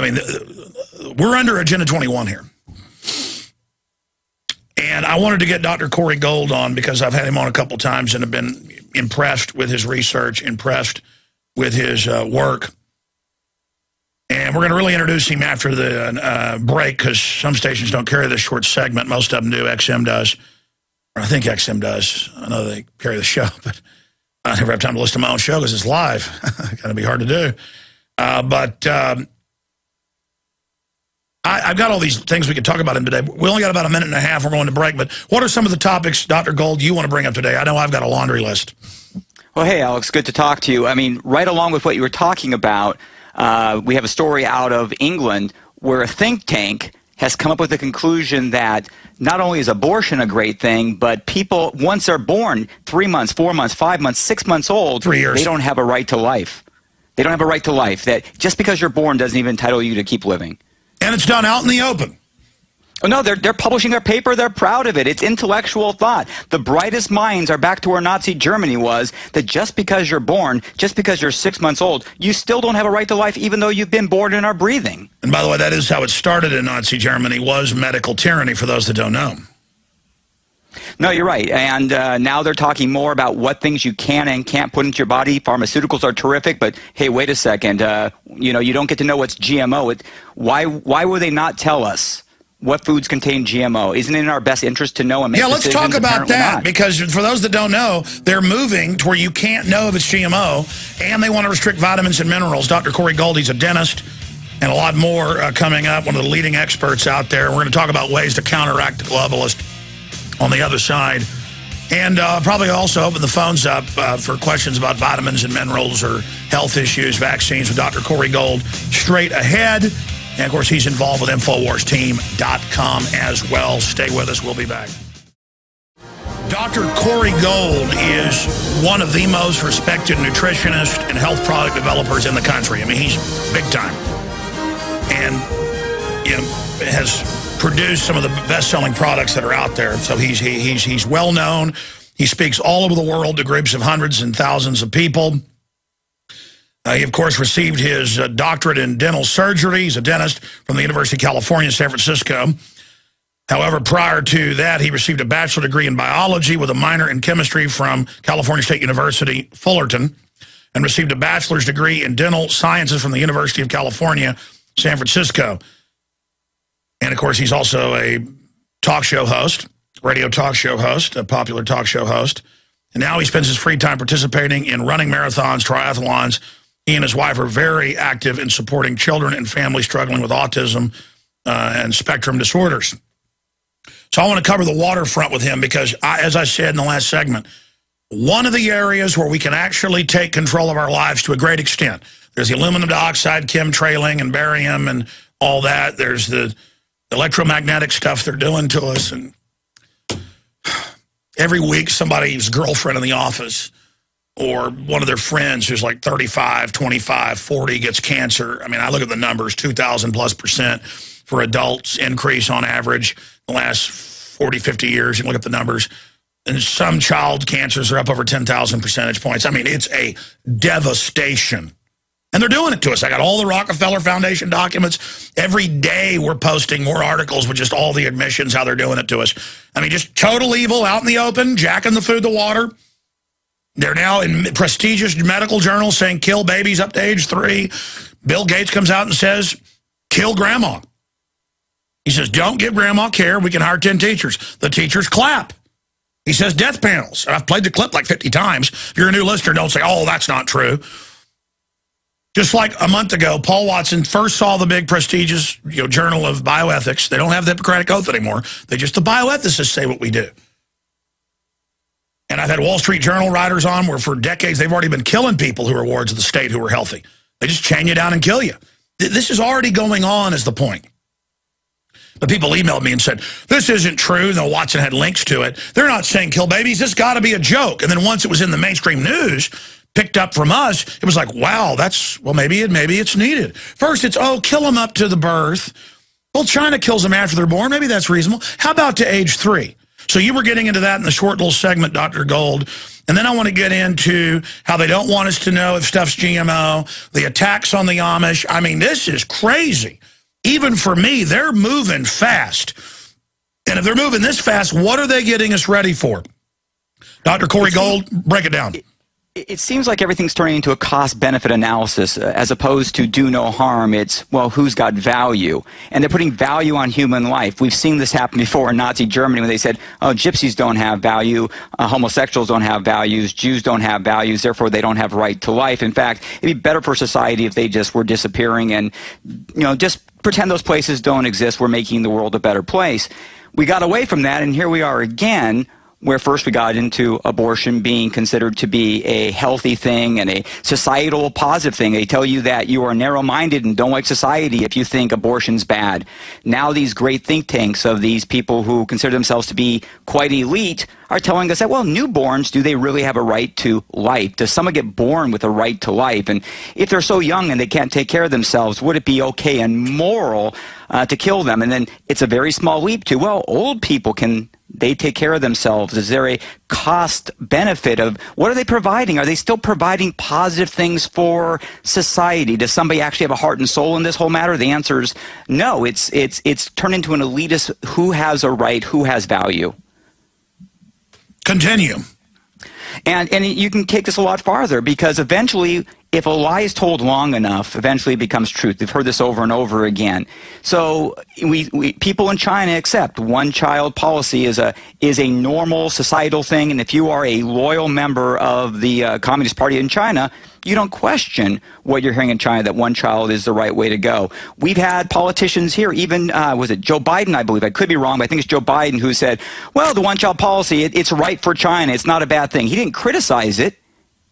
I mean, we're under Agenda 21 here. And I wanted to get Dr. Corey Gold on because I've had him on a couple times and have been impressed with his research, impressed with his work. And we're going to really introduce him after the break because some stations don't carry this short segment. Most of them do. XM does. Or I think XM does. I know they carry the show, but I never have time to listen to my own show because it's live. It's going to be hard to do. I've got all these things we could talk about him today. We only got about a minute and a half. We're going to break. But what are some of the topics, Dr. Gold, you want to bring up today? I know I've got a laundry list. Well, hey, Alex, good to talk to you. I mean, right along with what you were talking about, we have a story out of England where a think tank has come up with the conclusion that not only is abortion a great thing, but people, once they're born, 3 months, 4 months, 5 months, 6 months old, 3 years, they don't have a right to life. They don't have a right to life. That just because you're born doesn't even entitle you to keep living. And it's done out in the open. Oh, no, they're publishing their paper. They're proud of it. It's intellectual thought. The brightest minds are back to where Nazi Germany was, that just because you're born, just because you're 6 months old, you still don't have a right to life even though you've been born and are breathing. And by the way, that is how it started in Nazi Germany, was medical tyranny, for those that don't know. No, you're right. And now they're talking more about what things you can and can't put into your body. Pharmaceuticals are terrific, but hey, wait a second. You know, you don't get to know what's GMO. Why would they not tell us what foods contain GMO? Isn't it in our best interest to know and make decisions? Yeah, let's talk about that, not. Because for those that don't know, they're moving to where you can't know if it's GMO, and they want to restrict vitamins and minerals. Dr. Corey Gold, he's a dentist, and a lot more coming up, one of the leading experts out there. We're going to talk about ways to counteract the globalist on the other side. And probably also open the phones up for questions about vitamins and minerals or health issues, vaccines with Dr. Corey Gold straight ahead. And, of course, he's involved with InfoWarsTeam.com as well. Stay with us. We'll be back. Dr. Corey Gold is one of the most respected nutritionists and health product developers in the country. I mean, he's big time. And, you know, has produced some of the best-selling products that are out there. So he's well-known. He speaks all over the world to groups of hundreds and thousands of people. He, of course, received his doctorate in dental surgery. He's a dentist from the University of California, San Francisco. However, prior to that, he received a bachelor degree in biology with a minor in chemistry from California State University, Fullerton, and received a bachelor's degree in dental sciences from the University of California, San Francisco. And, of course, he's also a talk show host, radio talk show host, a popular talk show host. And now he spends his free time participating in running marathons, triathlons. He and his wife are very active in supporting children and families struggling with autism and spectrum disorders. So I want to cover the waterfront with him because, as I said in the last segment, one of the areas where we can actually take control of our lives to a great extent. There's the aluminum dioxide, chemtrailing, and barium and all that. There's the electromagnetic stuff they're doing to us. And every week somebody's girlfriend in the office or one of their friends who's like 35, 25, 40 gets cancer. I mean, I look at the numbers, 2,000+% for adults increase on average the last 40, 50 years. You look at the numbers. And some child cancers are up over 10,000 percentage points. I mean, it's a devastation. And they're doing it to us. I got all the Rockefeller Foundation documents. Every day we're posting more articles with just all the admissions, how they're doing it to us. I mean, just total evil out in the open, jacking the food to water. They're now in prestigious medical journals saying kill babies up to age 3. Bill Gates comes out and says, kill grandma. He says, don't give grandma care. We can hire 10 teachers. The teachers clap. He says death panels. And I've played the clip like 50 times. If you're a new listener, don't say, oh, that's not true. Just like a month ago, Paul Watson first saw the big prestigious Journal of Bioethics. They don't have the Hippocratic Oath anymore. They just, the bioethicists say what we do. And I've had Wall Street Journal writers on where for decades they've already been killing people who are wards of the state who are healthy. They just chain you down and kill you. This is already going on is the point. But people emailed me and said, this isn't true. Though Watson had links to it. They're not saying kill babies. This got to be a joke. And then once it was in the mainstream news, picked up from us, it was like, wow, that's, well, maybe it's needed. First, it's, oh, kill them up to the birth. Well, China kills them after they're born. Maybe that's reasonable. How about to age 3? So you were getting into that in the short little segment, Dr. Gold. And then I want to get into how they don't want us to know if stuff's GMO, the attacks on the Amish. I mean, this is crazy. Even for me, they're moving fast. And if they're moving this fast, what are they getting us ready for? Dr. Corey Gold, break it down. It seems like everything's turning into a cost-benefit analysis as opposed to do no harm. It's, well, who's got value? And they're putting value on human life. We've seen this happen before in Nazi Germany when they said, oh, gypsies don't have value, homosexuals don't have values, Jews don't have values, therefore they don't have right to life. In fact, it'd be better for society if they just were disappearing and, just pretend those places don't exist. We're making the world a better place. We got away from that, and here we are again, where first we got into abortion being considered to be a healthy thing and a societal positive thing. They tell you that you are narrow-minded and don't like society if you think abortion's bad. Now these great think tanks of these people who consider themselves to be quite elite are telling us that, well, newborns, do they really have a right to life? Does someone get born with a right to life? And if they're so young and they can't take care of themselves, would it be okay and moral to kill them? And then it's a very small leap to, well, old people can they take care of themselves? Is there a cost benefit of what are they providing? Are they still providing positive things for society? Does somebody actually have a heart and soul in this whole matter? The answer is no. It's turned into an elitist who has a right, who has value. Continue. And you can take this a lot farther because eventually, if a lie is told long enough, eventually it becomes truth. We've heard this over and over again. So people in China accept one-child policy is a normal societal thing, and if you are a loyal member of the Communist Party in China, you don't question what you're hearing in China, that one child is the right way to go. We've had politicians here, even, was it Joe Biden, I believe, I could be wrong, but I think it's Joe Biden who said, well, the one-child policy, it's right for China, it's not a bad thing. He didn't criticize it.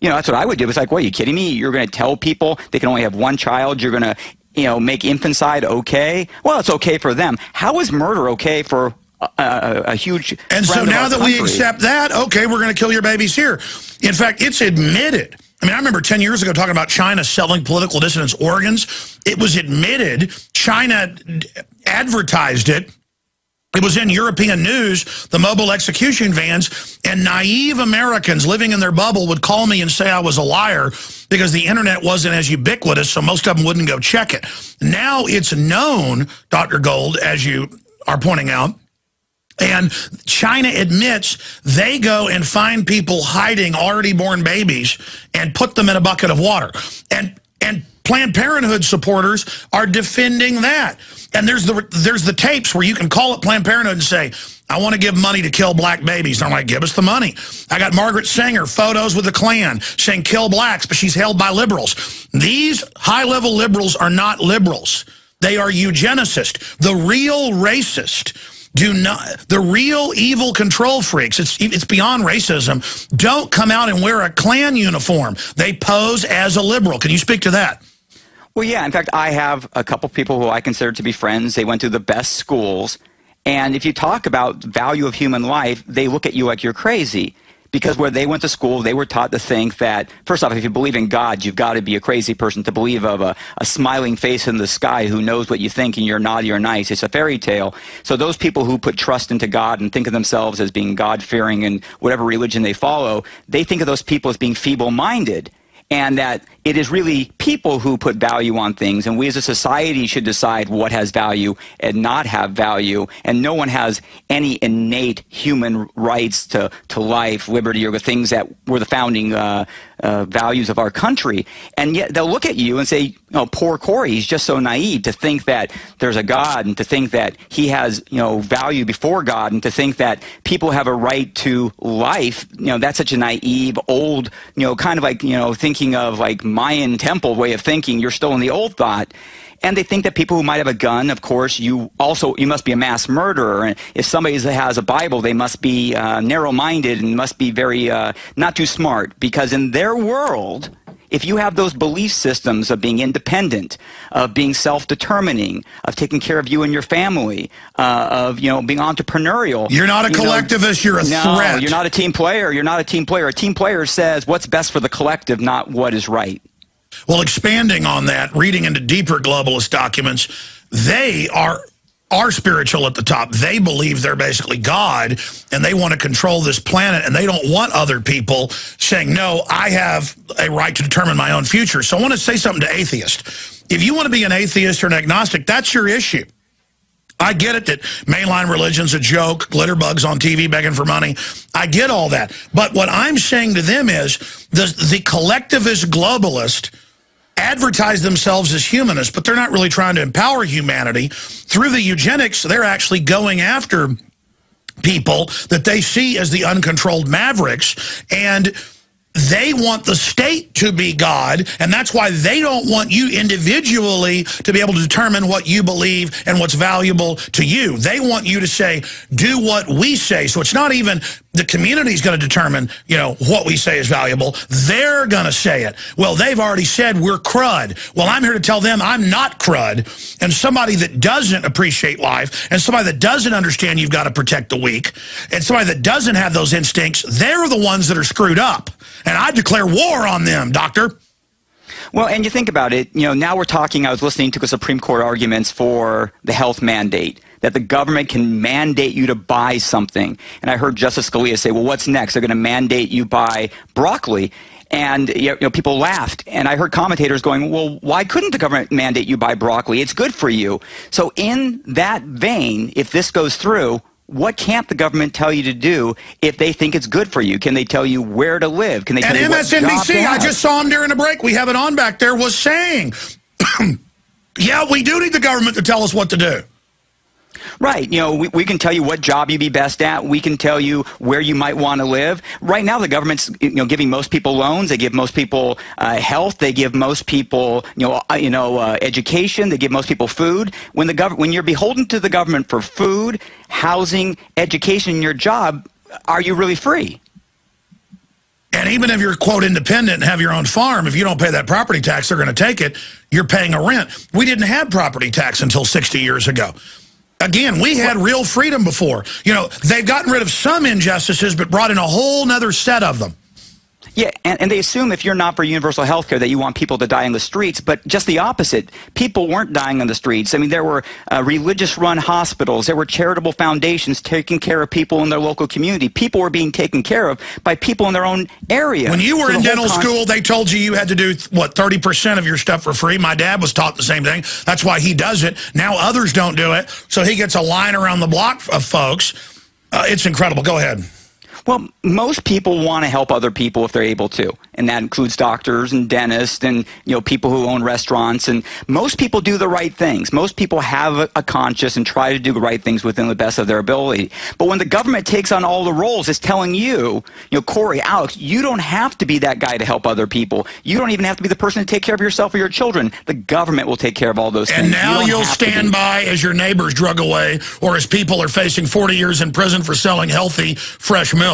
That's what I would do. It's like, what, are you kidding me? You're going to tell people they can only have one child? You're going to, make infanticide okay? Well, it's okay for them. How is murder okay for a huge... And so now that we accept that, okay, we're going to kill your babies here. In fact, it's admitted. I mean, I remember 10 years ago talking about China selling political dissidents organs. It was admitted. China advertised it. It was in European news, the mobile execution vans, and naive Americans living in their bubble would call me and say I was a liar because the internet wasn't as ubiquitous, so most of them wouldn't go check it. Now it's known, Dr. Gold, as you are pointing out, and China admits they go and find people hiding already born babies and put them in a bucket of water. And Planned Parenthood supporters are defending that. And there's the tapes where you can call up Planned Parenthood and say, I want to give money to kill black babies. And I'm like, give us the money. I got Margaret Sanger, photos with the Klan, saying kill blacks, but she's held by liberals. These high-level liberals are not liberals. They are eugenicists. The real racist the real evil control freaks, it's beyond racism, don't come out and wear a Klan uniform. They pose as a liberal. Can you speak to that? Well, yeah. In fact, I have a couple people who I consider to be friends. They went to the best schools. And if you talk about value of human life, they look at you like you're crazy. Because where they went to school, they were taught to think that, first off, if you believe in God, you've got to be a crazy person to believe of a smiling face in the sky who knows what you think and you're naughty or nice. It's a fairy tale. So those people who put trust into God and think of themselves as being God-fearing in whatever religion they follow, they think of those people as being feeble-minded. And that it is really people who put value on things, and we as a society should decide what has value and not have value, and no one has any innate human rights to life, liberty, or the things that were the founding values of our country. And yet they'll look at you and say, oh, poor Corey, he's just so naive to think that there's a God and to think that he has, value before God, and to think that people have a right to life. That's such a naive, old, kind of like, thinking of like Mayan temple way of thinking. You're still in the old thought. And they think that people who might have a gun, of course, you must be a mass murderer. And if somebody has a Bible, they must be narrow-minded and must be very not too smart. Because in their world, if you have those belief systems of being independent, of being self-determining, of taking care of you and your family, of being entrepreneurial. You're not a collectivist, you're a threat. No, you're not a team player. You're not a team player. A team player says what's best for the collective, not what is right. Well, expanding on that, reading into deeper globalist documents, they are are spiritual at the top. They believe they're basically God, and they want to control this planet, and they don't want other people saying, no, I have a right to determine my own future. So I want to say something to atheists. If you want to be an atheist or an agnostic, that's your issue. I get it that mainline religion's a joke, glitter bugs on TV begging for money. I get all that. But what I'm saying to them is the collectivist globalist advertise themselves as humanists, but they're not really trying to empower humanity. Through the eugenics, they're actually going after people that they see as the uncontrolled mavericks, and they want the state to be God, and that's why they don't want you individually to be able to determine what you believe and what's valuable to you. They want you to say, do what we say. So it's not even the community's going to determine, you know, what we say is valuable. They're going to say it. Well, they've already said we're crud. Well, I'm here to tell them I'm not crud. And somebody that doesn't appreciate life, and somebody that doesn't understand you've got to protect the weak, and somebody that doesn't have those instincts, they're the ones that are screwed up. And I declare war on them, Doctor. Well, and you think about it, you know, now we're talking, I was listening to the Supreme Court arguments for the health mandate, that the government can mandate you to buy something. And I heard Justice Scalia say, well, what's next? They're going to mandate you buy broccoli. And you know, people laughed. And I heard commentators going, well, why couldn't the government mandate you buy broccoli? It's good for you. So in that vein, if this goes through, what can't the government tell you to do if they think it's good for you? Can they tell you where to live? Can they tell you what job to have? And MSNBC, I just saw him during the break, we have it on back there, was saying, yeah, we do need the government to tell us what to do. Right. You know, we can tell you what job you'd be best at. We can tell you where you might want to live. Right now, the government's, you know, giving most people loans. They give most people health. They give most people, education. They give most people food. When you're beholden to the government for food, housing, education, and your job, are you really free? And even if you're, quote, independent and have your own farm, if you don't pay that property tax, they're going to take it. You're paying a rent. We didn't have property tax until 60 years ago. Again, we had real freedom before. You know, they've gotten rid of some injustices, but brought in a whole nother set of them. Yeah, and they assume if you're not for universal health care that you want people to die in the streets, but just the opposite. People weren't dying on the streets. I mean, there were religious-run hospitals. There were charitable foundations taking care of people in their local community. People were being taken care of by people in their own area. When you were in dental school, they told you had to do, what, 30% of your stuff for free? My dad was taught the same thing. That's why he does it. Now others don't do it, so he gets a line around the block of folks. It's incredible. Go ahead. Well, most people want to help other people if they're able to, and that includes doctors and dentists and, you know, people who own restaurants, and most people do the right things. Most people have a conscience and try to do the right things within the best of their ability. But when the government takes on all the roles, it's telling you, Corey, Alex, you don't have to be that guy to help other people. You don't even have to be the person to take care of yourself or your children. The government will take care of all those things. And now you'll stand by as your neighbors drug away, or as people are facing 40 years in prison for selling healthy, fresh milk.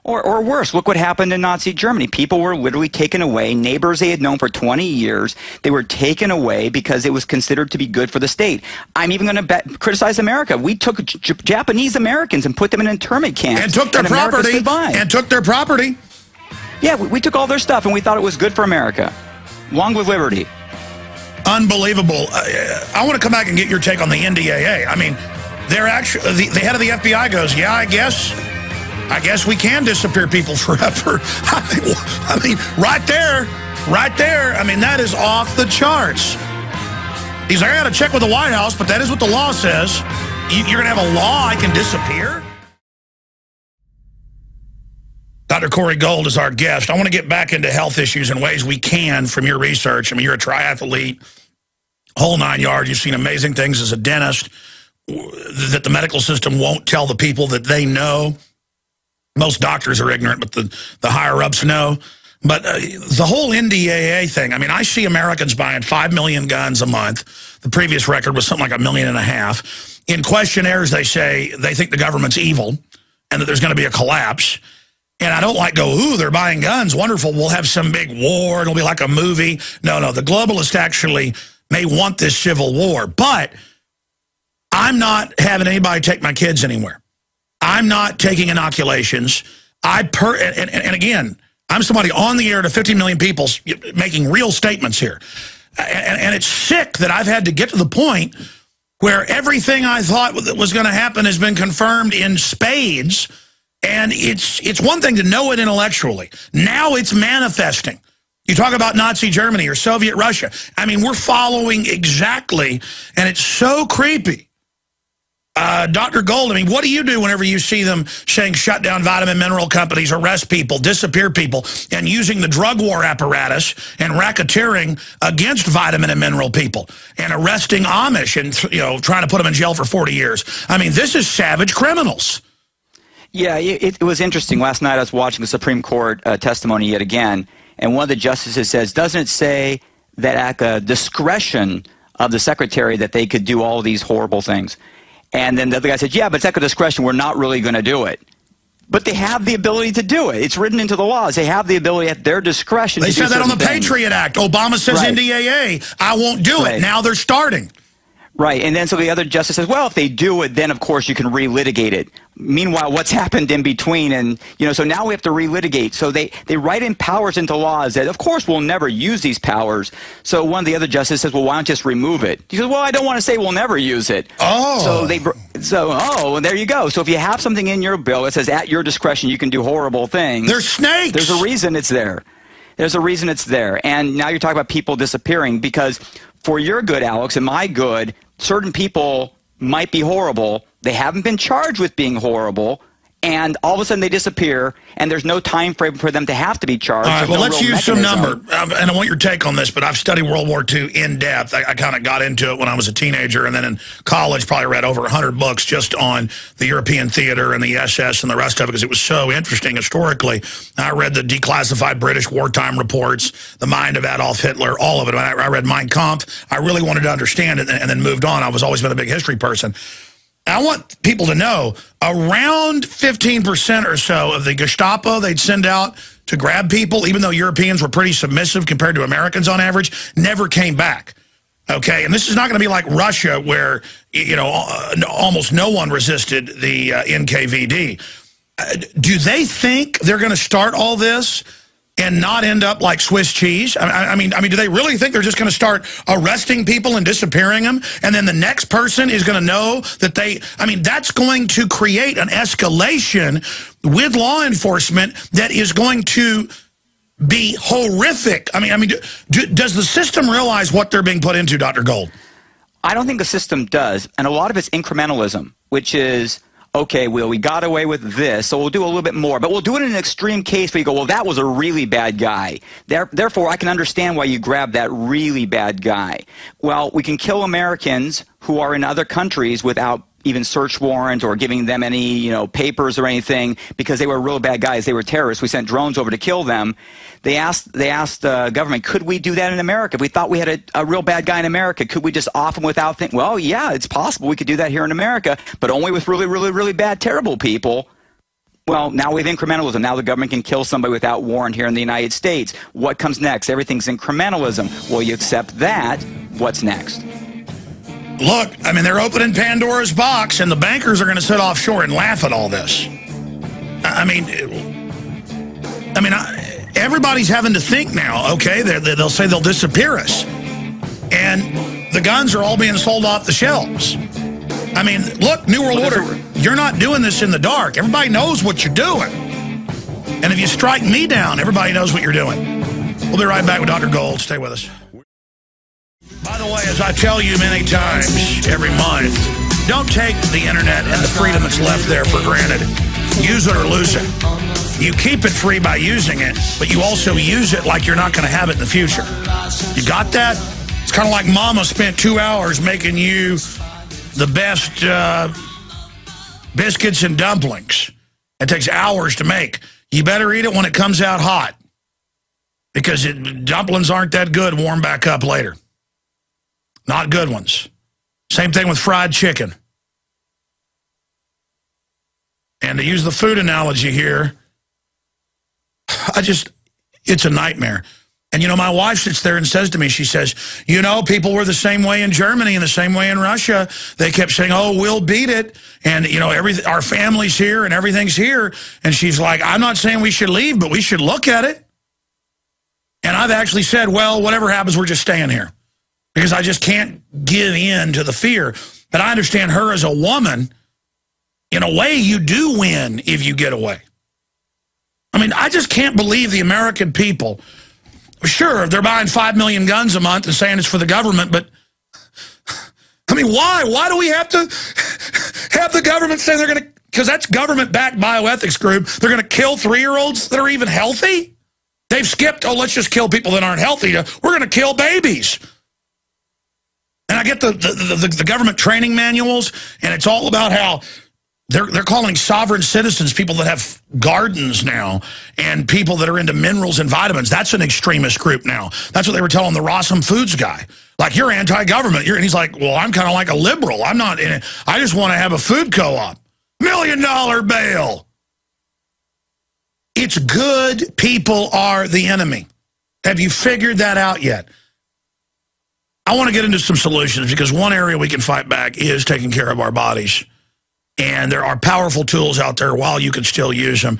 Or worse, look what happened in Nazi Germany. People were literally taken away. Neighbors they had known for 20 years, they were taken away because it was considered to be good for the state. I'm even going to criticize America. We took Japanese Americans and put them in internment camps. And took their property. And took their property. Yeah, we took all their stuff, and we thought it was good for America. Long live liberty. Unbelievable. I want to come back and get your take on the NDAA. I mean, they're actually, the head of the FBI goes, yeah, I guess we can disappear people forever. I mean, right there. I mean, that is off the charts. He's like, I got to check with the White House, but that is what the law says. You're going to have a law I can disappear? Dr. Corey Gold is our guest. I want to get back into health issues in ways we can from your research. I mean, you're a triathlete, whole 9 yards. You've seen amazing things as a dentist that the medical system won't tell the people that they know. Most doctors are ignorant, but the higher-ups know. But the whole NDAA thing, I mean, I see Americans buying 5 million guns a month. The previous record was something like 1.5 million. In questionnaires, they say they think the government's evil and that there's going to be a collapse. And I don't like go, ooh, they're buying guns. Wonderful. We'll have some big war. It'll be like a movie. No, the globalists actually may want this civil war. But I'm not having anybody take my kids anywhere. I'm not taking inoculations. And again, I'm somebody on the air to 50 million people making real statements here. And it's sick that I've had to get to the point where everything I thought that was going to happen has been confirmed in spades. And it's one thing to know it intellectually. Now it's manifesting. You talk about Nazi Germany or Soviet Russia. I mean, we're following exactly, and it's so creepy. Dr. Gold, I mean, what do you do whenever you see them saying shut down vitamin mineral companies, arrest people, disappear people, and using the drug war apparatus and racketeering against vitamin and mineral people and arresting Amish and, you know, trying to put them in jail for 40 years? I mean, this is savage criminals. Yeah, it was interesting. Last night I was watching the Supreme Court testimony yet again, and one of the justices says, doesn't it say that at the discretion of the secretary that they could do all these horrible things? And then the other guy said, yeah, but it's at the discretion. We're not really going to do it. But they have the ability to do it. It's written into the laws. They have the ability at their discretion to do certain things. They said that on the Patriot Act. Obama says NDAA, I won't do it. Now they're starting. Right, and then so the other justice says, well, if they do it, then of course you can relitigate it. Meanwhile, what's happened in between? And, you know, so now we have to relitigate. So they write in powers into laws that, of course, we'll never use these powers. So one of the other justices says, well, why don't you just remove it? He says, well, I don't want to say we'll never use it. Oh. So there you go. So if you have something in your bill that says at your discretion you can do horrible things. They're snakes. There's a reason it's there. There's a reason it's there. And now you're talking about people disappearing because for your good, Alex, and my good, certain people might be horrible. They haven't been charged with being horrible, and all of a sudden they disappear, and there's no time frame for them to have to be charged. All right, well, let's use some number. And I want your take on this, but I've studied World War II in depth. I kind of got into it when I was a teenager, and then in college probably read over 100 books just on the European theater and the SS and the rest of it because it was so interesting historically. I read the declassified British wartime reports, The Mind of Adolf Hitler, all of it. I read Mein Kampf. I really wanted to understand it and then moved on. I've always been a big history person. I want people to know around 15% or so of the Gestapo they'd send out to grab people, even though Europeans were pretty submissive compared to Americans on average, never came back. Okay, and this is not going to be like Russia where, you know, almost no one resisted the NKVD. Do they think they're going to start all this and not end up like Swiss cheese? I mean, do they really think they're just going to start arresting people and disappearing them, and then the next person is going to know that they? I mean, that's going to create an escalation with law enforcement that is going to be horrific. I mean, does the system realize what they're being put into, Dr. Gold? I don't think the system does, and a lot of it's incrementalism, which is, okay, well, we got away with this, so we'll do a little bit more. But we'll do it in an extreme case where you go, well, that was a really bad guy. Therefore, I can understand why you grab that really bad guy. Well, we can kill Americans who are in other countries without even search warrant or giving them any, you know, papers or anything because they were real bad guys. They were terrorists. We sent drones over to kill them. They asked the government, could we do that in America? If we thought we had a real bad guy in America, could we just off him without thinking? Well, yeah, it's possible we could do that here in America, but only with really, really, really bad, terrible people. Well, now we have incrementalism. Now the government can kill somebody without warrant here in the United States. What comes next? Everything's incrementalism. Well, you accept that. What's next? Look, I mean, they're opening Pandora's box, and the bankers are going to sit offshore and laugh at all this. Everybody's having to think now, okay? They'll say they'll disappear us. And the guns are all being sold off the shelves. I mean, look, New World Order, you're not doing this in the dark. Everybody knows what you're doing. And if you strike me down, everybody knows what you're doing. We'll be right back with Dr. Gold. Stay with us. By the way, as I tell you many times every month, don't take the internet and the freedom that's left there for granted. Use it or lose it. You keep it free by using it, but you also use it like you're not going to have it in the future. You got that? It's kind of like Mama spent 2 hours making you the best biscuits and dumplings. It takes hours to make. You better eat it when it comes out hot because dumplings aren't that good warm back up later. Not good ones. Same thing with fried chicken. And to use the food analogy here, it's a nightmare. And, you know, my wife sits there and says to me, she says, you know, people were the same way in Germany and the same way in Russia. They kept saying, oh, we'll beat it. And, you know, our family's here and everything's here. And she's like, I'm not saying we should leave, but we should look at it. And I've actually said, well, whatever happens, we're just staying here. because I just can't give in to the fear. But I understand her as a woman. In a way, you do win if you get away. I mean, I just can't believe the American people. Sure, they're buying 5 million guns a month and saying it's for the government, but I mean, why? Why do we have to have the government say they're going to, because that's government-backed bioethics group, they're going to kill 3-year-olds that are even healthy? They've skipped, oh, let's just kill people that aren't healthy. We're going to kill babies. And I get the government training manuals, and it's all about how they're calling sovereign citizens people that have gardens now and people that are into minerals and vitamins. That's an extremist group now. That's what they were telling the Rossum Foods guy. Like, you're anti-government. And he's like, well, I'm kind of like a liberal. I'm not in it. I just want to have a food co-op. $1 million bail. It's good people are the enemy. Have you figured that out yet? I want to get into some solutions, because one area we can fight back is taking care of our bodies. And there are powerful tools out there while you can still use them.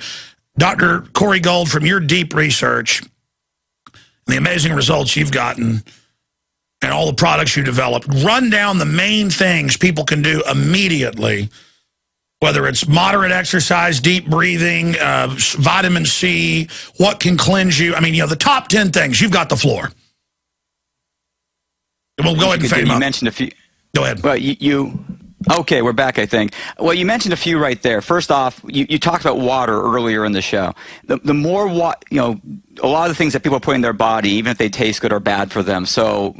Dr. Corey Gold, from your deep research and the amazing results you've gotten and all the products you developed, run down the main things people can do immediately, whether it's moderate exercise, deep breathing, vitamin C, what can cleanse you. I mean, the top 10 things. You've got the floor. We'll go ahead and fade them up. You mentioned a few. Go ahead. Well, okay, we're back, I think. Well, you mentioned a few right there. First off, you talked about water earlier in the show. The more water, a lot of the things that people put in their body, even if they taste good, are bad for them. So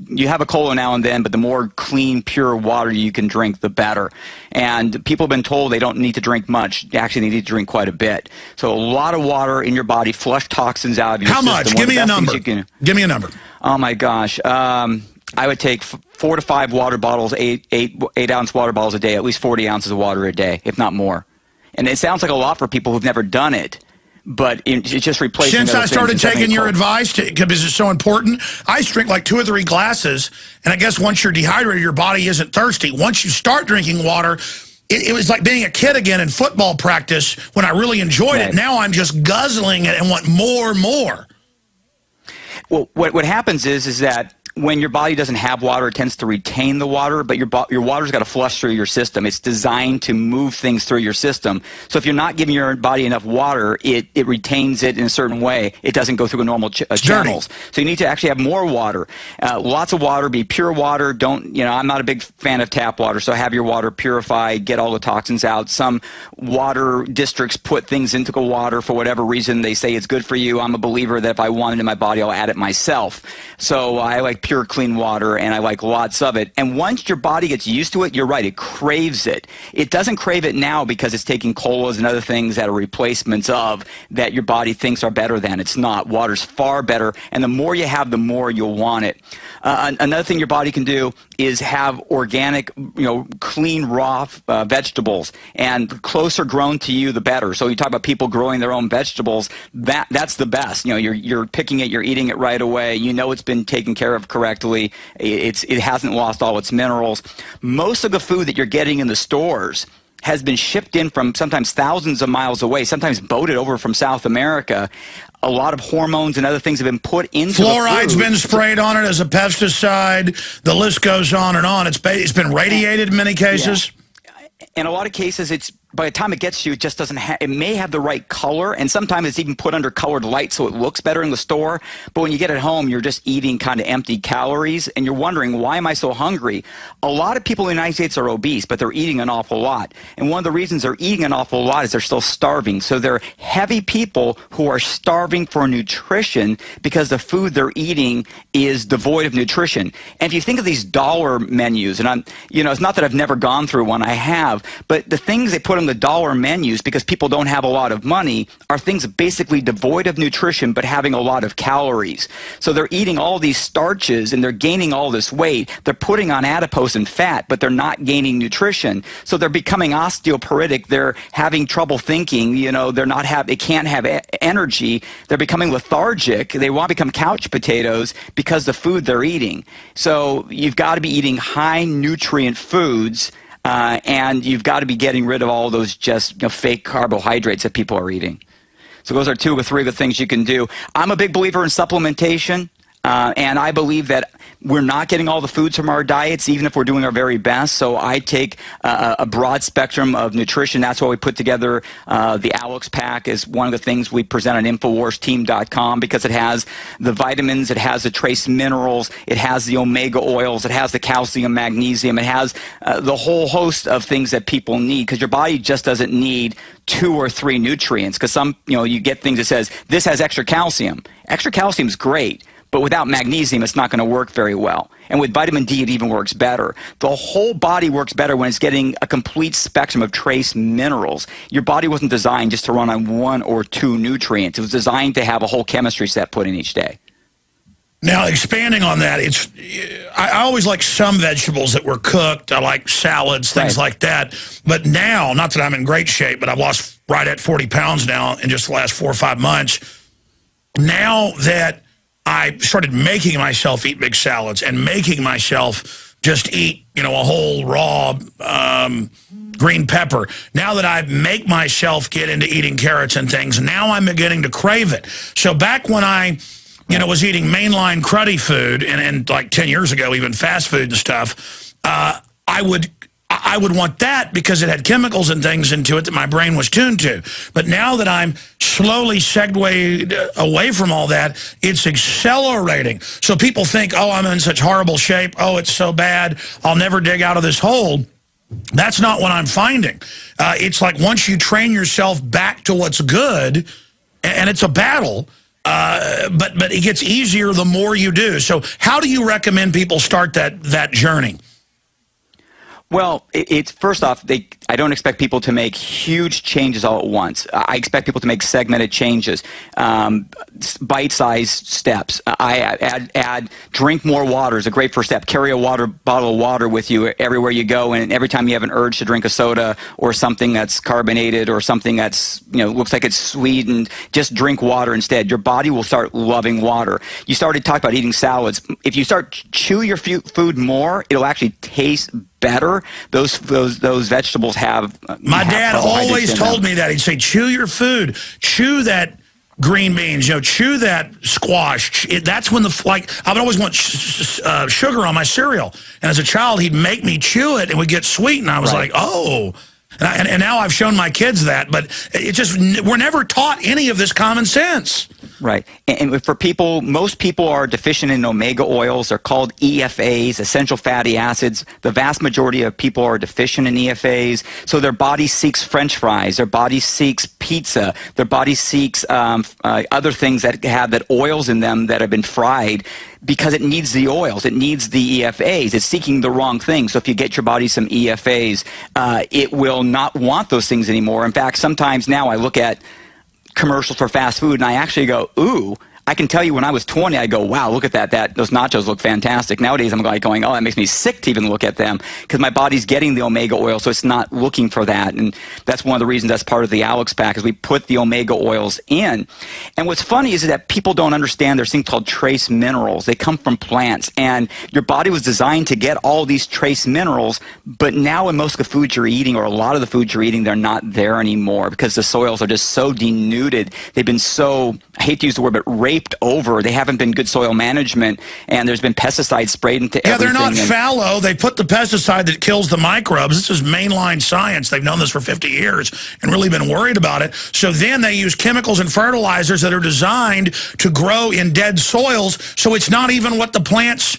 you have a cola now and then, but the more clean, pure water you can drink, the better. And people have been told they don't need to drink much. Actually, they need to drink quite a bit. So a lot of water in your body, flush toxins out of your system. How much? Give me a number. Give me a number. Oh, my gosh. I would take 4 to 5 water bottles, 8-ounce water bottles a day, at least 40 ounces of water a day, if not more. And it sounds like a lot for people who've never done it, but it's just replacing. Since I started taking your advice, because it's so important, I drink like 2 or 3 glasses, and I guess once you're dehydrated, your body isn't thirsty. Once you start drinking water, it was like being a kid again in football practice when I really enjoyed it. Now I'm just guzzling it and want more and more. Well, what happens is that when your body doesn't have water, it tends to retain the water, but your water's got to flush through your system. It's designed to move things through your system. So if you're not giving your body enough water, it retains it in a certain way. It doesn't go through the normal channels. So you need to actually have more water. Lots of water, be pure water. Don't, I'm not a big fan of tap water, so have your water purified, get all the toxins out. Some water districts put things into the water for whatever reason. They say it's good for you. I'm a believer that if I want it in my body, I'll add it myself. So I like pure, clean water, and I like lots of it. And once your body gets used to it, you're right, it craves it. It doesn't crave it now because it's taking colas and other things that are replacements of that your body thinks are better than. It's not. Water's far better, and the more you have, the more you'll want it. Another thing your body can do is have organic, clean, raw vegetables, and closer grown to you, the better. So you talk about people growing their own vegetables, that's the best. You're picking it, you're eating it right away. It's been taken care of correctly. It hasn't lost all its minerals. Most of the food that you're getting in the stores has been shipped in from sometimes thousands of miles away, sometimes boated over from South America. A lot of hormones and other things have been put into Fluoride's been sprayed on it as a pesticide. The list goes on and on. It's been radiated in many cases. Yeah. In a lot of cases, by the time it gets to you, it just doesn't have, it may have the right color, and sometimes it's even put under colored light so it looks better in the store, but when you get it home, you're just eating kind of empty calories, and you're wondering, why am I so hungry? A lot of people in the United States are obese, but they're eating an awful lot, and one of the reasons they're eating an awful lot is they're still starving, so they're heavy people who are starving for nutrition because the food they're eating is devoid of nutrition. And if you think of these dollar menus, and it's not that I've never gone through one, I have, but the things they put on the dollar menus, because people don't have a lot of money, are things basically devoid of nutrition but having a lot of calories. So they're eating all these starches and they're gaining all this weight. They're putting on adipose and fat, but they're not gaining nutrition. So they're becoming osteoporotic. They're having trouble thinking. They can't have energy. They're becoming lethargic. They want to become couch potatoes because the food they're eating. So you've got to be eating high nutrient foods. And you've got to be getting rid of all those just fake carbohydrates that people are eating. So those are 2 or 3 of the things you can do. I'm a big believer in supplementation. And I believe that we're not getting all the foods from our diets, even if we're doing our very best. So I take a broad spectrum of nutrition. That's why we put together the Alex Pack is one of the things we present on InfoWarsTeam.com, because it has the vitamins, it has the trace minerals, it has the omega oils, it has the calcium, magnesium, it has the whole host of things that people need, because your body just doesn't need 2 or 3 nutrients. Because some, you get things that says this has extra calcium. Extra calcium is great, but without magnesium, it's not going to work very well. And with vitamin D, it even works better. The whole body works better when it's getting a complete spectrum of trace minerals. Your body wasn't designed just to run on 1 or 2 nutrients. It was designed to have a whole chemistry set put in each day. Now, expanding on that, I always like some vegetables that were cooked. I like salads, things like that. But now, not that I'm in great shape, but I've lost right at 40 pounds now in just the last 4 or 5 months. Now that I started making myself eat big salads and making myself just eat, a whole raw green pepper. Now that I make myself get into eating carrots and things, now I'm beginning to crave it. So back when I, was eating mainline cruddy food and like 10 years ago, even fast food and stuff, I would want that because it had chemicals and things into it that my brain was tuned to. But now that I'm slowly segued away from all that, it's accelerating. So people think, oh, I'm in such horrible shape. Oh, it's so bad. I'll never dig out of this hole. That's not what I'm finding. It's like once you train yourself back to what's good, and it's a battle, but it gets easier the more you do. So how do you recommend people start that journey? Well, it's first off, I don't expect people to make huge changes all at once. I expect people to make segmented changes, bite-sized steps. I drink more water is a great first step. Carry a bottle of water with you everywhere you go, and every time you have an urge to drink a soda or something that's carbonated or something that's looks like it's sweetened, just drink water instead. Your body will start loving water. You started talking about eating salads. If you start chew your food more, it'll actually taste better. Those vegetables have. My dad always told me that. He'd say, chew your food, chew that green beans, chew that squash. That's when I would always want sugar on my cereal. And as a child, he'd make me chew it and we'd get sweet. And I was like, oh. And now I've shown my kids that, but we're never taught any of this common sense. Right. And for people, most people are deficient in omega oils. They're called EFAs, essential fatty acids. The vast majority of people are deficient in EFAs. So their body seeks French fries. Their body seeks pizza. Their body seeks other things that have oils in them that have been fried, because it needs the oils. It needs the EFAs. It's seeking the wrong thing. So if you get your body some EFAs, it will not want those things anymore. In fact, sometimes now I look at commercials for fast food and I actually go, ooh. I can tell you when I was 20, I go, wow, look at that. Those nachos look fantastic. Nowadays, I'm like going, oh, that makes me sick to even look at them, because my body's getting the omega oil, so it's not looking for that. And that's one of the reasons that's part of the Alex Pack, is we put the omega oils in. And what's funny is that people don't understand there's things called trace minerals. They come from plants, and your body was designed to get all these trace minerals, but now in most of the foods you're eating, or a lot of the foods you're eating, they're not there anymore, because the soils are just so denuded. They've been so, I hate to use the word, but raped over. They haven't been good soil management, and there's been pesticides sprayed into everything. Yeah, they're not fallow. They put the pesticide that kills the microbes. This is mainline science. They've known this for 50 years and really been worried about it. So then they use chemicals and fertilizers that are designed to grow in dead soils, so it's not even what the plants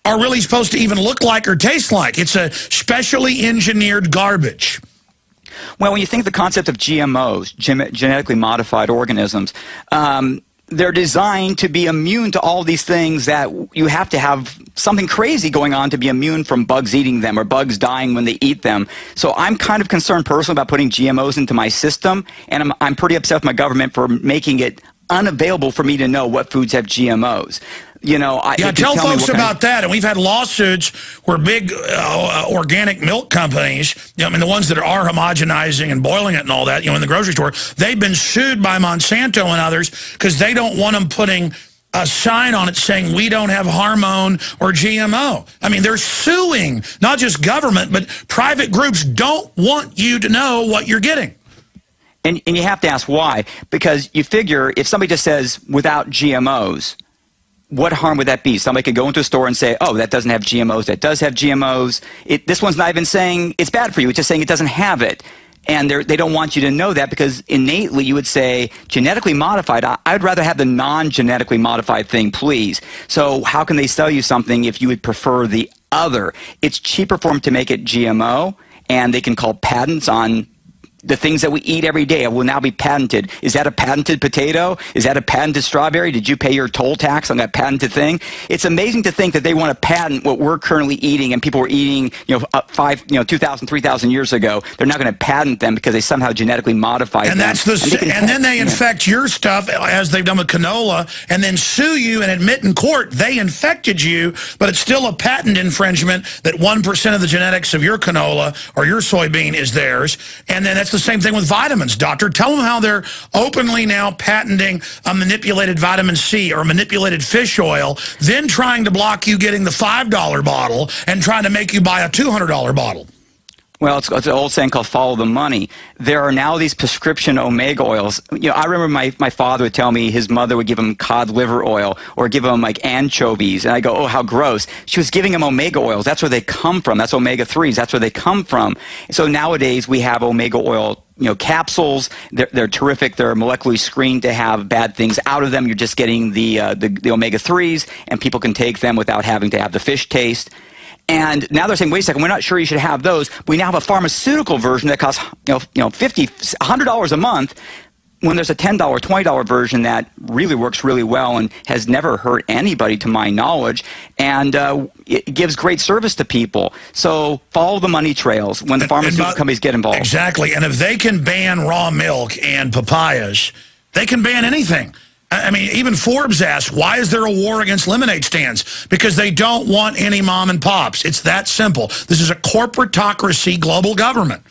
are really supposed to even look like or taste like. It's a specially engineered garbage. Well, when you think of the concept of GMOs, genetically modified organisms, they're designed to be immune to all these things that you have to have something crazy going on to be immune from bugs eating them or bugs dying when they eat them. So I'm kind of concerned personally about putting GMOs into my system, and I'm pretty upset with my government for making it unavailable for me to know what foods have GMOs. Tell folks about that. And we've had lawsuits where big organic milk companies, the ones that are homogenizing and boiling it and all that, in the grocery store, they've been sued by Monsanto and others because they don't want them putting a sign on it saying we don't have hormone or GMO. I mean, they're suing not just government, but private groups don't want you to know what you're getting. And you have to ask why, because you figure if somebody just says without GMOs, what harm would that be? Somebody could go into a store and say, oh, that doesn't have GMOs, that does have GMOs. This one's not even saying it's bad for you, it's just saying it doesn't have it. And they don't want you to know that, because innately you would say, genetically modified, I'd rather have the non-genetically modified thing, please. So how can they sell you something if you would prefer the other? It's cheaper for them to make it GMO, and they can call patents on the things that we eat every day will now be patented. Is that a patented potato? Is that a patented strawberry? Did you pay your toll tax on that patented thing? It's amazing to think that they want to patent what we're currently eating, and people were eating, 2,000, 3,000 years ago. They're not going to patent them because they somehow genetically modified them. And then they infect your stuff, as they've done with canola, and then sue you and admit in court they infected you, but it's still a patent infringement that 1% of the genetics of your canola or your soybean is theirs. And then that's the same thing with vitamins, doctor. Tell them how they're openly now patenting a manipulated vitamin C or manipulated fish oil, then trying to block you getting the $5 bottle and trying to make you buy a $200 bottle. Well, it's an old saying called follow the money. There are now these prescription omega oils. I remember my father would tell me his mother would give him cod liver oil or give him like anchovies. And I go, oh, how gross. She was giving him omega oils. That's where they come from. That's omega-3s. That's where they come from. So nowadays we have omega oil capsules. They're terrific. They're molecularly screened to have bad things out of them. You're just getting the omega-3s, and people can take them without having to have the fish taste. And now they're saying, wait a second, we're not sure you should have those. We now have a pharmaceutical version that costs $50, $100 a month, when there's a $10, $20 version that really works really well and has never hurt anybody to my knowledge, and it gives great service to people. So follow the money trails when the pharmaceutical companies get involved. Exactly. And if they can ban raw milk and papayas, they can ban anything. I mean, even Forbes asked, why is there a war against lemonade stands? Because they don't want any mom and pops. It's that simple. This is a corporatocracy global government.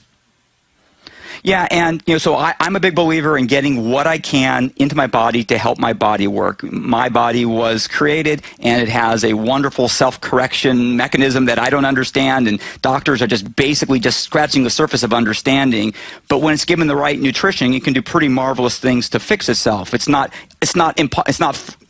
Yeah, and so I'm a big believer in getting what I can into my body to help my body work. My body was created, and it has a wonderful self-correction mechanism that I don't understand, and doctors are just basically just scratching the surface of understanding. But when it's given the right nutrition, it can do pretty marvelous things to fix itself. It's not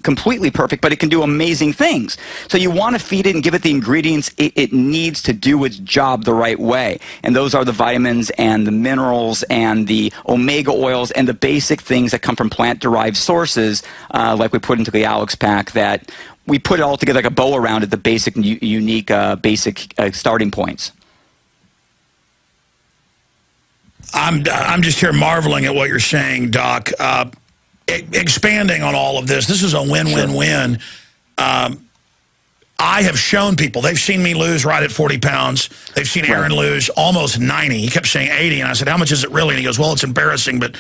completely perfect, but it can do amazing things. So you want to feed it and give it the ingredients it needs to do its job the right way. And those are the vitamins and the minerals and the omega oils and the basic things that come from plant-derived sources, like we put into the Alex Pack, that we put it all together like a bow around it, the basic, unique, basic starting points. I'm just here marveling at what you're saying, Doc. Expanding on all of this, this is a win-win-win. I have shown people, they've seen me lose right at 40 pounds. They've seen Aaron lose almost 90. He kept saying 80, and I said, how much is it really? And he goes, well, it's embarrassing, but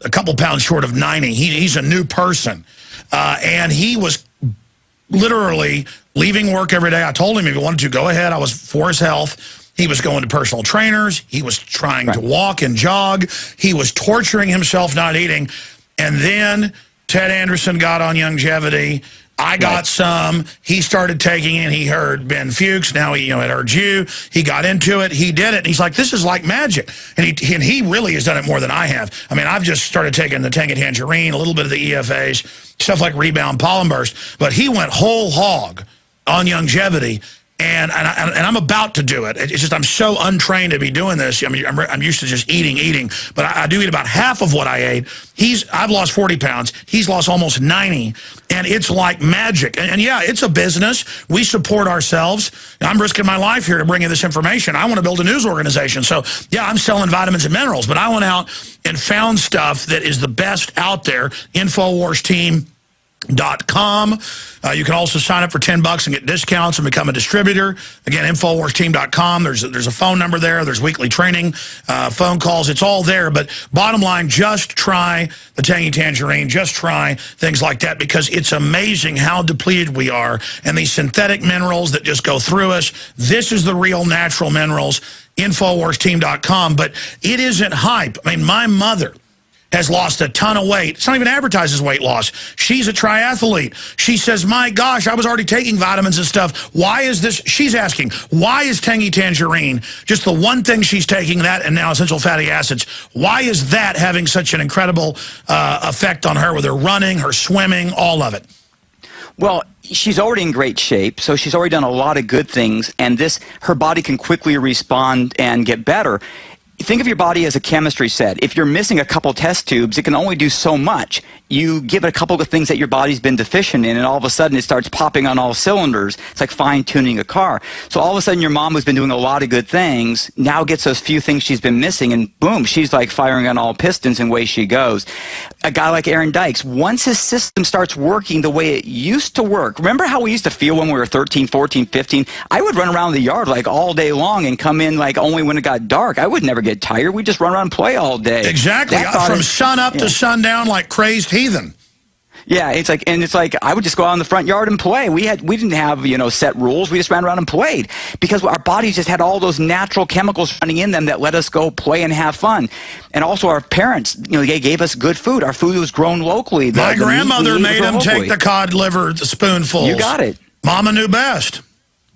a couple pounds short of 90. He's a new person. And he was literally leaving work every day. I told him if he wanted to, go ahead. I was for his health. He was going to personal trainers. He was trying to walk and jog. He was torturing himself not eating. And then Ted Anderson got on longevity. I got some. He started taking it. He heard Ben Fuchs. Now he had heard you. He got into it. He did it. And he's like, this is like magic. And he really has done it more than I have. I mean, I've just started taking the Tangy Tangerine, a little bit of the EFAs, stuff like Rebound Pollen Burst. But he went whole hog on longevity. And I'm about to do it. It's just I'm so untrained to be doing this. I mean, I'm used to just eating, but I do eat about half of what I ate. I've lost 40 pounds. He's lost almost 90, and it's like magic. And yeah, it's a business. We support ourselves. I'm risking my life here to bring you this information. I want to build a news organization. So yeah, I'm selling vitamins and minerals, but I went out and found stuff that is the best out there. InfoWarsTeam.com. You can also sign up for $10 and get discounts and become a distributor. Again, InfoWarsTeam.com. There's a phone number there. There's weekly training, phone calls. It's all there. But bottom line, just try the Tangy Tangerine. Just try things like that, because it's amazing how depleted we are. And these synthetic minerals that just go through us, this is the real natural minerals, InfoWarsTeam.com. But it isn't hype. I mean, my mother has lost a ton of weight. It's not even advertised as weight loss. She's a triathlete. She says, my gosh, I was already taking vitamins and stuff. Why is this? She's asking, why is Tangy Tangerine, just the one thing she's taking, that and now essential fatty acids, why is that having such an incredible effect on her with her running, her swimming, all of it? Well, she's already in great shape, so she's already done a lot of good things, and her body can quickly respond and get better. Think of your body as a chemistry set. If you're missing a couple test tubes, it can only do so much. You give it a couple of things that your body's been deficient in, and all of a sudden it starts popping on all cylinders. It's like fine-tuning a car. So all of a sudden your mom, who's been doing a lot of good things, now gets those few things she's been missing, and boom, she's like firing on all pistons, and away she goes. A guy like Aaron Dykes, once his system starts working the way it used to work, remember how we used to feel when we were 13, 14, 15? I would run around the yard like all day long and come in like only when it got dark. I would never get tired. We'd just run around and play all day. Exactly. From sun up to sundown like crazed heathen. Yeah, it's like I would just go out in the front yard and play. We didn't have, set rules. We just ran around and played because our bodies just had all those natural chemicals running in them that let us go play and have fun. And also our parents, they gave us good food. Our food was grown locally. My grandmother made them take the cod liver, the spoonfuls. You got it. Mama knew best.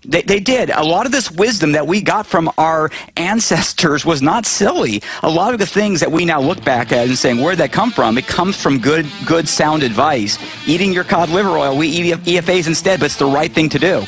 They did. A lot of this wisdom that we got from our ancestors was not silly. A lot of the things that we now look back at and saying, where'd that come from? It comes from good sound advice. Eating your cod liver oil, we eat EFAs instead, but it's the right thing to do.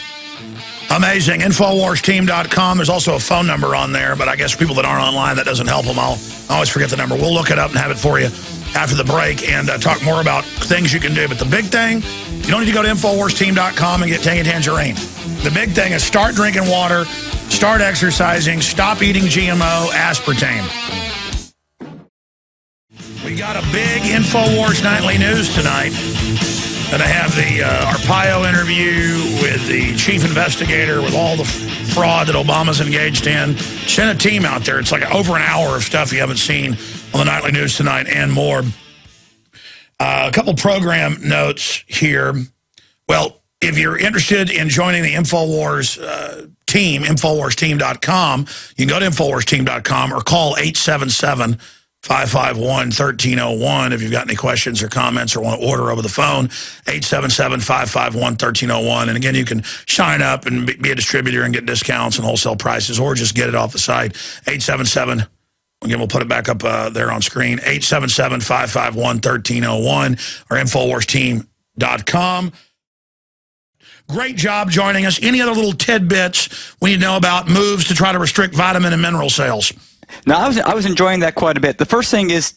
Amazing. InfoWarsTeam.com. There's also a phone number on there, but I guess people that aren't online, that doesn't help them. I always forget the number. We'll look it up and have it for you after the break and talk more about things you can do. But the big thing, you don't need to go to InfoWarsTeam.com and get Tangy Tangerine. The big thing is start drinking water, start exercising, stop eating GMO, aspartame. We got a big InfoWars Nightly News tonight. Going to have the Arpaio interview with the chief investigator with all the fraud that Obama's engaged in. Send a team out there. It's like over an hour of stuff you haven't seen on the Nightly News tonight and more. A couple program notes here. Well, if you're interested in joining the InfoWars team, InfoWarsTeam.com, you can go to InfoWarsTeam.com or call 877-551-1301 if you've got any questions or comments or want to order over the phone, 877-551-1301. And again, you can sign up and be a distributor and get discounts and wholesale prices or just get it off the site, 877 Again, we'll put it back up there on screen, 877-551-1301 or InfoWarsTeam.com. Great job joining us. Any other little tidbits we need to know about moves to try to restrict vitamin and mineral sales? No, I was enjoying that quite a bit. The first thing is,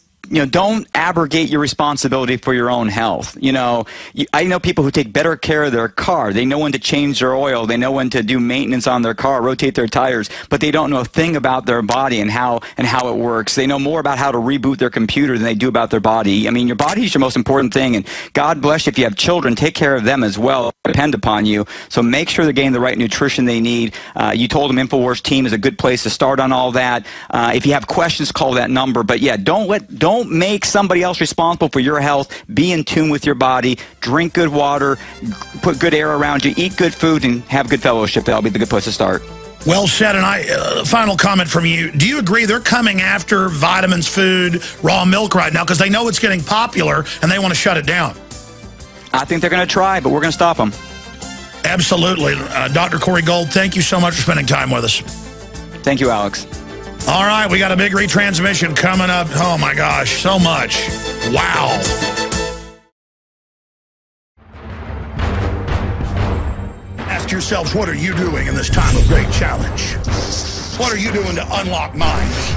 don't abrogate your responsibility for your own health. I know people who take better care of their car. They know when to change their oil. They know when to do maintenance on their car, rotate their tires, but they don't know a thing about their body and how it works. They know more about how to reboot their computer than they do about their body. I mean, your body is your most important thing, and God bless you if you have children. Take care of them as well. Depend upon you. So make sure they're getting the right nutrition they need. You told them InfoWars Team is a good place to start on all that. If you have questions, call that number. But yeah, don't make somebody else responsible for your health. Be in tune with your body. Drink good water. Put good air around you. Eat good food and have good fellowship. That'll be the good place to start. Well said. And final comment from you. Do you agree they're coming after vitamins, food, raw milk right now because they know it's getting popular and they want to shut it down? I think they're going to try, but we're going to stop them. Absolutely. Dr. Corey Gold, thank you so much for spending time with us. Thank you, Alex. All right, we got a big retransmission coming up. Oh, my gosh, so much. Wow. Ask yourselves, what are you doing in this time of great challenge? What are you doing to unlock minds?